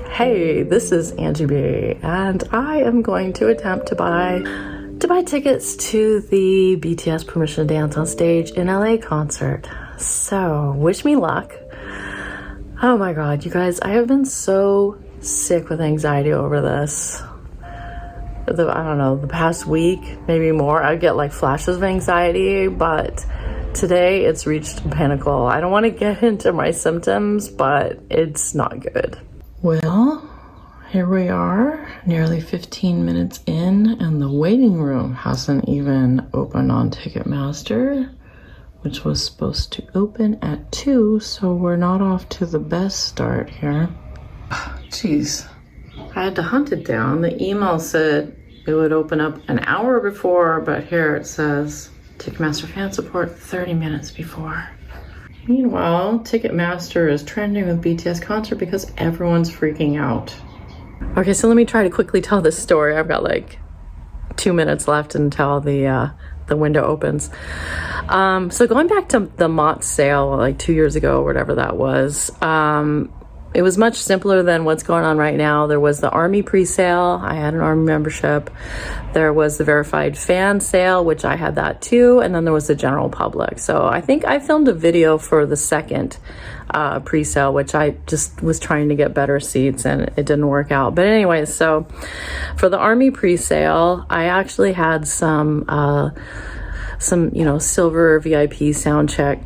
Hey, this is Angie B, and I am going to attempt to buy tickets to the BTS Permission to Dance on Stage in LA concert. So, wish me luck. Oh my god, you guys, I have been so sick with anxiety over this. I don't know, the past week, maybe more, I get like flashes of anxiety, but today it's reached a pinnacle. I don't want to get into my symptoms, but it's not good. Well, here we are, nearly 15 minutes in, and the waiting room hasn't even opened on Ticketmaster, which was supposed to open at 2, so we're not off to the best start here. Jeez, I had to hunt it down. The email said it would open up an hour before, but here it says Ticketmaster fan support 30 minutes before. Meanwhile, Ticketmaster is trending with BTS concert because everyone's freaking out. Okay, so let me try to quickly tell this story. I've got like 2 minutes left until the window opens. So going back to the MOTs sale like 2 years ago, or whatever that was, it was much simpler than what's going on right now. There was the Army pre-sale. I had an Army membership. There was the verified fan sale, which I had that too. And then there was the general public. So I think I filmed a video for the second pre-sale, which I just was trying to get better seats and it didn't work out. But anyways, so for the Army pre-sale, I actually had some silver VIP sound check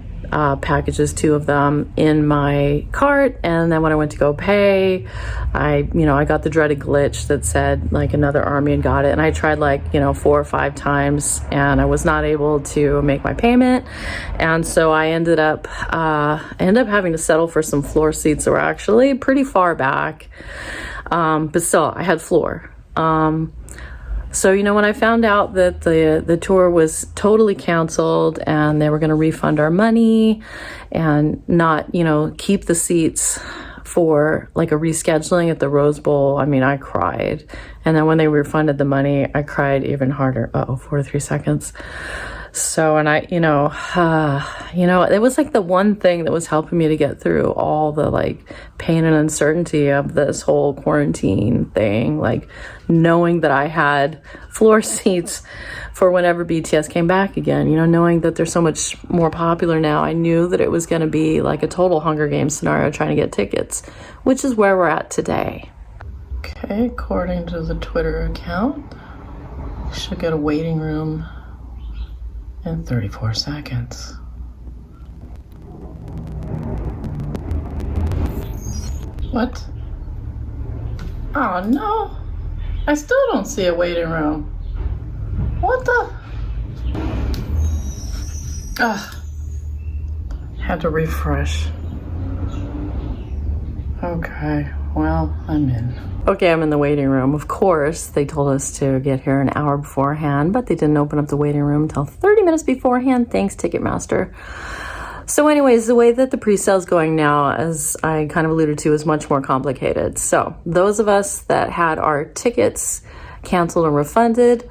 packages, 2 of them, in my cart. And then when I went to go pay, I got the dreaded glitch that said like another Army had got it, and I tried like 4 or 5 times and I was not able to make my payment, and so I ended up having to settle for some floor seats that were actually pretty far back, but still I had floor. So, when I found out that the tour was totally canceled and they were going to refund our money and not, keep the seats for like a rescheduling at the Rose Bowl, I cried. And then when they refunded the money, I cried even harder. 43 seconds. So, and it was like the one thing that was helping me to get through all the like pain and uncertainty of this whole quarantine thing, like knowing that I had floor seats for whenever BTS came back again, knowing that they're so much more popular now. I knew that it was going to be like a total Hunger Games scenario trying to get tickets, which is where we're at today. Okay, according to the Twitter account, you should get a waiting room in 34 seconds. What? Oh no, I still don't see a waiting room. What the? Had to refresh. Okay, well, I'm in. Okay, I'm in the waiting room. Of course, they told us to get here an hour beforehand, but they didn't open up the waiting room until 30 minutes beforehand. Thanks, Ticketmaster. So anyways, the way that the pre-sale is going now, as I kind of alluded to, is much more complicated. So those of us that had our tickets canceled and refunded,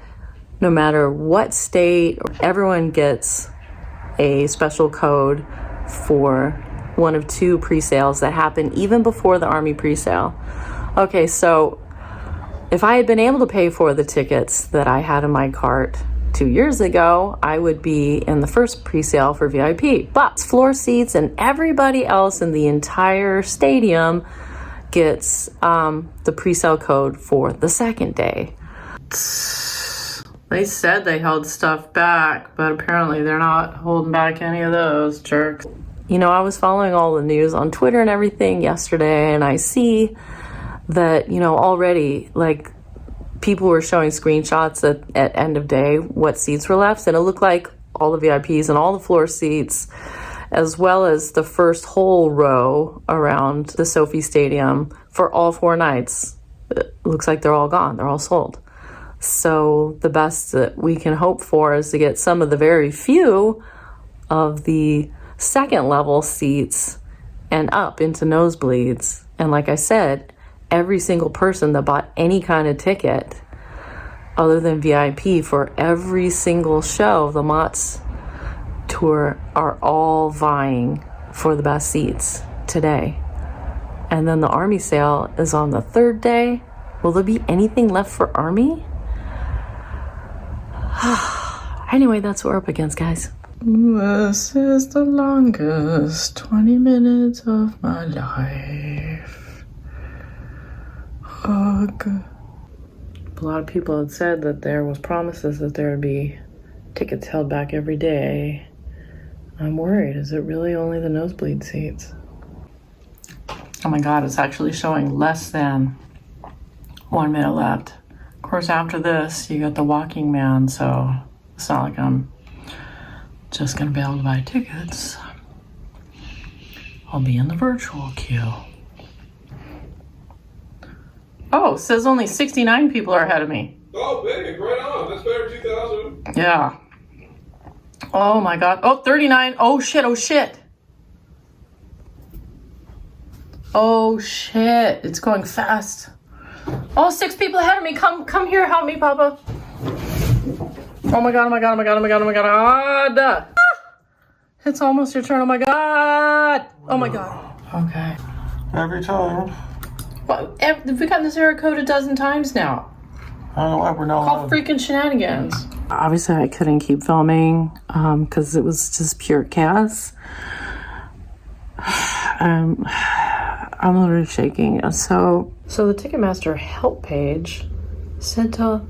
no matter what state, everyone gets a special code for one of 2 pre-sales that happen even before the Army pre-sale. Okay, so if I had been able to pay for the tickets that I had in my cart 2 years ago, I would be in the first pre-sale for VIP. But floor seats and everybody else in the entire stadium gets the pre-sale code for the second day. They said they held stuff back, but apparently they're not holding back any of those jerks. I was following all the news on Twitter and everything yesterday, and I see that, already, like, people were showing screenshots at end of day what seats were left, and it looked like all the VIPs and all the floor seats, as well as the first whole row around the Sophie Stadium for all 4 nights. It looks like they're all gone. They're all sold. So the best that we can hope for is to get some of the very few of the second level seats and up into nosebleeds. And like I said, every single person that bought any kind of ticket other than VIP for every single show of the MOTS Tour are all vying for the best seats today. And then the Army sale is on the 3rd day. Will there be anything left for Army? Anyway, that's what we're up against, guys. This is the longest 20 minutes of my life. Hug. A lot of people had said that there was promises that there would be tickets held back every day. I'm worried. Is it really only the nosebleed seats? Oh my God, it's actually showing less than 1 minute left. Of course, after this, you got the walking man, so it's not like I'm just gonna be able to buy tickets. I'll be in the virtual queue. Oh, it says only 69 people are ahead of me. Oh, big, right on. That's better than 2,000. Yeah. Oh my God. Oh, 39. Oh shit, oh shit. Oh shit, it's going fast. Oh, 6 people ahead of me. Come here, help me, Papa. Oh my God, oh my God, oh my God, oh my God, oh my God. Ah, it's almost your turn, oh my God. Oh my God. Okay. Every time. Well, we've gotten this error code a dozen times now. I don't know why we're not Call freaking shenanigans. Obviously, I couldn't keep filming because it was just pure chaos. I'm literally shaking. So the Ticketmaster help page said to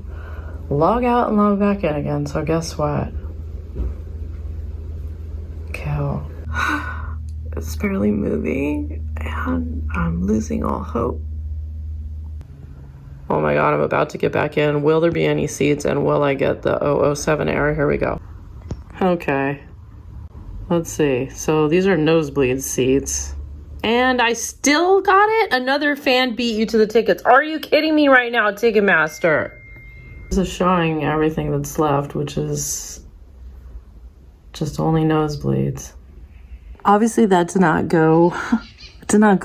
log out and log back in again. So guess what? Kill. It's barely moving, and I'm losing all hope. Oh my God, I'm about to get back in. Will there be any seats, and will I get the 007 error? Here we go. Okay. Let's see. So these are nosebleed seats. And I still got it? Another fan beat you to the tickets. Are you kidding me right now, Ticketmaster? This is showing everything that's left, which is just only nosebleeds. Obviously that did not go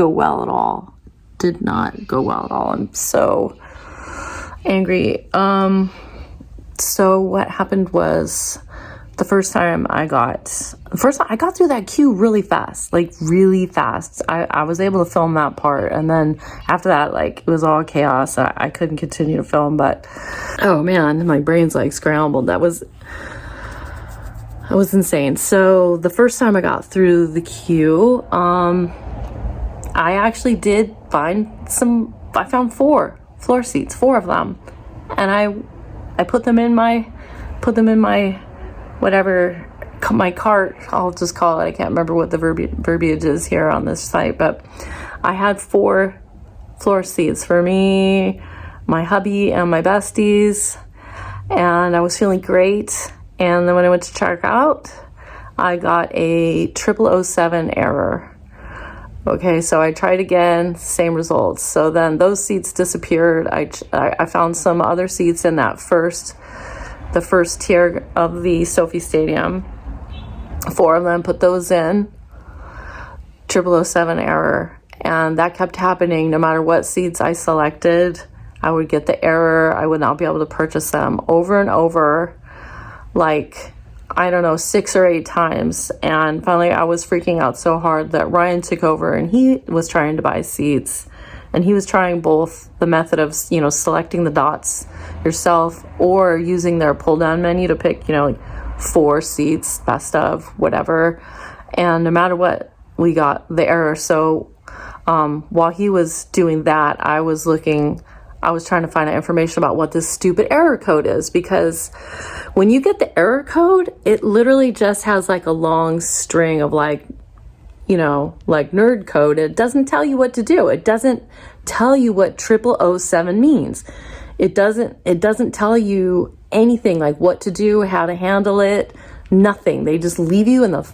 well at all. Did not go well at all. I'm so angry. So what happened was the first time I got through that queue really fast, like really fast. I was able to film that part. And then after that, like it was all chaos. I couldn't continue to film, but oh man, my brain's like scrambled. That was insane. So the first time I got through the queue, I actually did find I found 4 floor seats, 4 of them. And I put them in my whatever, my cart, I'll just call it. I can't remember what the verbiage is here on this site, but I had 4 floor seats for me, my hubby, and my besties, and I was feeling great. And then when I went to check out, I got a 007 error. Okay, so I tried again, same results. So then those seats disappeared. I found some other seats in that the first tier of the Sophie Stadium. 4 of them, put those in. 007 error. And that kept happening no matter what seats I selected. I would get the error. I would not be able to purchase them over and over. Like, I don't know, 6 or 8 times. And finally I was freaking out so hard that Ryan took over, and he was trying to buy seats. And he was trying both the method of, selecting the dots yourself or using their pull down menu to pick, like 4 seats, best of, whatever. And no matter what, we got the error. So while he was doing that, I was trying to find out information about what this stupid error code is, because when you get the error code, it literally just has like a long string of like nerd code. It doesn't tell you what to do. It doesn't tell you what 007 means. It doesn't tell you anything like what to do, how to handle it, nothing. They just leave you in the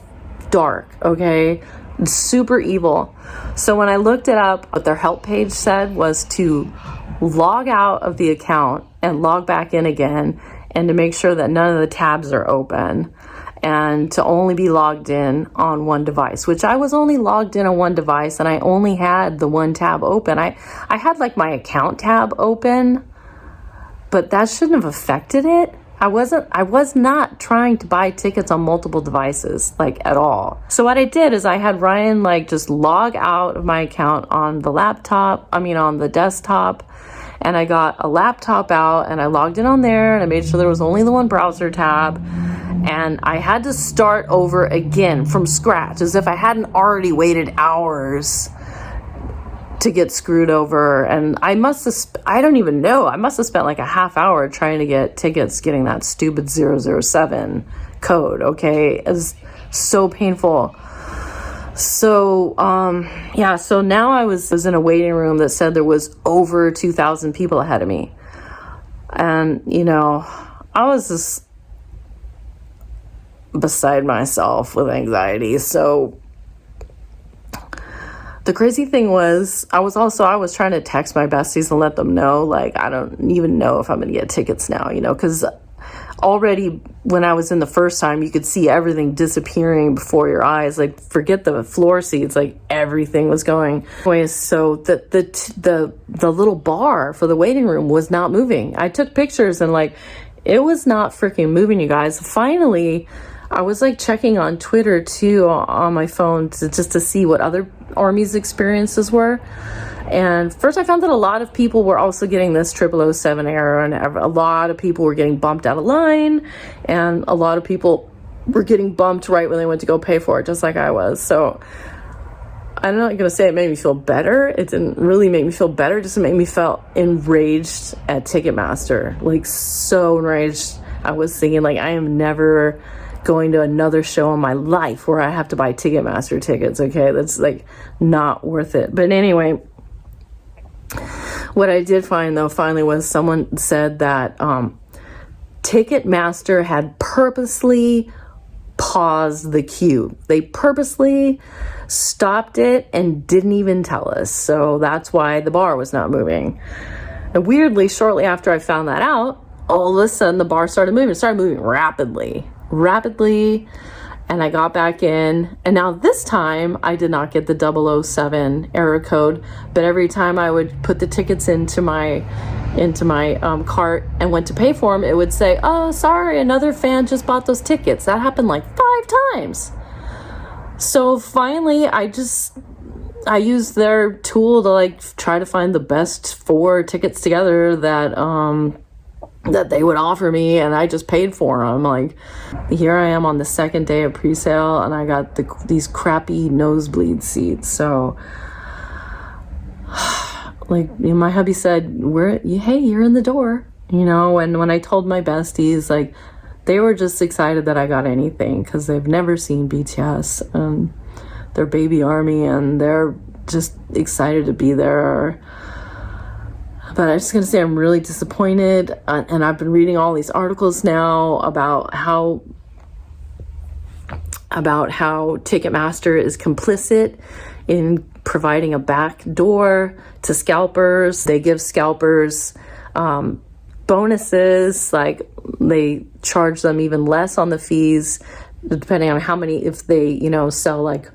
dark, okay? It's super evil. So when I looked it up, what their help page said was to log out of the account and log back in again, and to make sure that none of the tabs are open, and to only be logged in on one device, which I was only logged in on one device, and I only had the one tab open. I had like my account tab open, but that shouldn't have affected it. I was not trying to buy tickets on multiple devices, like, at all. So what I did is I had Ryan, like, just log out of my account on the desktop, and I got a laptop out, and I logged in on there, and I made sure there was only the one browser tab, and I had to start over again from scratch, as if I hadn't already waited hours to get screwed over. And I must have spent like a half hour trying to get tickets, getting that stupid 007 code. Okay, it was so painful. So so now I was in a waiting room that said there was over 2,000 people ahead of me, and I was just beside myself with anxiety. So the crazy thing was, I was trying to text my besties and let them know, like, I don't even know if I'm going to get tickets now, because already when I was in the first time, you could see everything disappearing before your eyes. Like, forget the floor seats, like, everything was going. Anyways, so the little bar for the waiting room was not moving. I took pictures and, like, it was not freaking moving, you guys. Finally, I was, like, checking on Twitter too on my phone just to see what other armies experiences were. And first I found that a lot of people were also getting this 0007 error, and a lot of people were getting bumped out of line, and a lot of people were getting bumped right when they went to go pay for it, just like I was. So I'm not going to say it made me feel better. It didn't really make me feel better. It just made me feel enraged at Ticketmaster. Like, so enraged. I was thinking, like, I am never going to another show in my life where I have to buy Ticketmaster tickets. Okay, that's, like, not worth it. But anyway, what I did find, though, finally, was someone said that Ticketmaster had purposely paused the queue. They purposely stopped it and didn't even tell us. So that's why the bar was not moving. And weirdly, shortly after I found that out, all of a sudden the bar started moving. It started moving rapidly. And I got back in, and now this time I did not get the 007 error code, but every time I would put the tickets into my cart and went to pay for them, it would say, "Oh, sorry, another fan just bought those tickets." That happened like 5 times. So finally, I used their tool to, like, try to find the best 4 tickets together that they would offer me, and I just paid for them. Like, here I am on the second day of pre-sale, and I got these crappy nosebleed seats. So, like, my hubby said, hey, you're in the door. And when I told my besties, like, they were just excited that I got anything, because they've never seen BTS, and their baby army, and they're just excited to be there. But I'm just going to say I'm really disappointed, and I've been reading all these articles now about how Ticketmaster is complicit in providing a back door to scalpers. They give scalpers bonuses, like they charge them even less on the fees, depending on how many, if they, sell like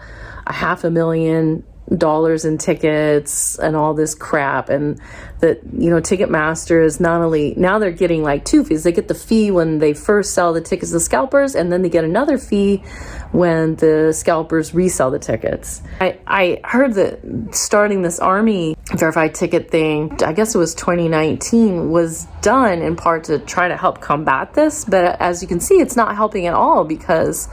$500,000 in tickets and all this crap. And that, Ticketmaster is not only, now they're getting like 2 fees. They get the fee when they first sell the tickets to scalpers, and then they get another fee when the scalpers resell the tickets. I heard that starting this Army verified ticket thing, I guess it was 2019, was done in part to try to help combat this. But as you can see, it's not helping at all, because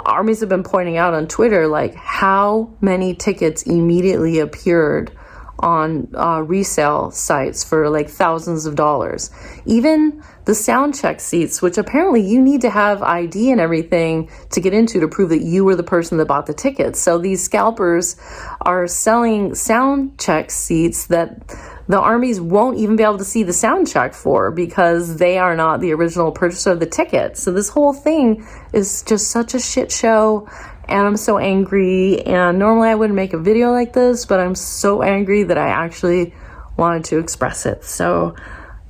armies have been pointing out on Twitter, like, how many tickets immediately appeared on resale sites for like thousands of dollars. Even the sound check seats, which apparently you need to have ID and everything to get into to prove that you were the person that bought the tickets. So these scalpers are selling sound check seats that the armies won't even be able to see the sound check for, because they are not the original purchaser of the ticket. So this whole thing is just such a shit show, and I'm so angry. And normally I wouldn't make a video like this, but I'm so angry that I actually wanted to express it. So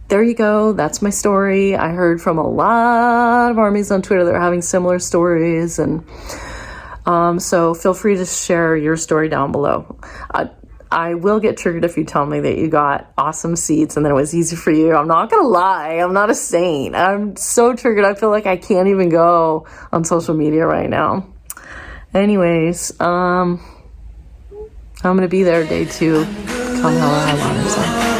there you go. That's my story. I heard from a lot of armies on Twitter that are having similar stories, and so feel free to share your story down below. I will get triggered if you tell me that you got awesome seats and that it was easy for you. I'm not gonna lie, I'm not a saint. I'm so triggered, I feel like I can't even go on social media right now. Anyways, I'm gonna be there day 2, come however I want or something.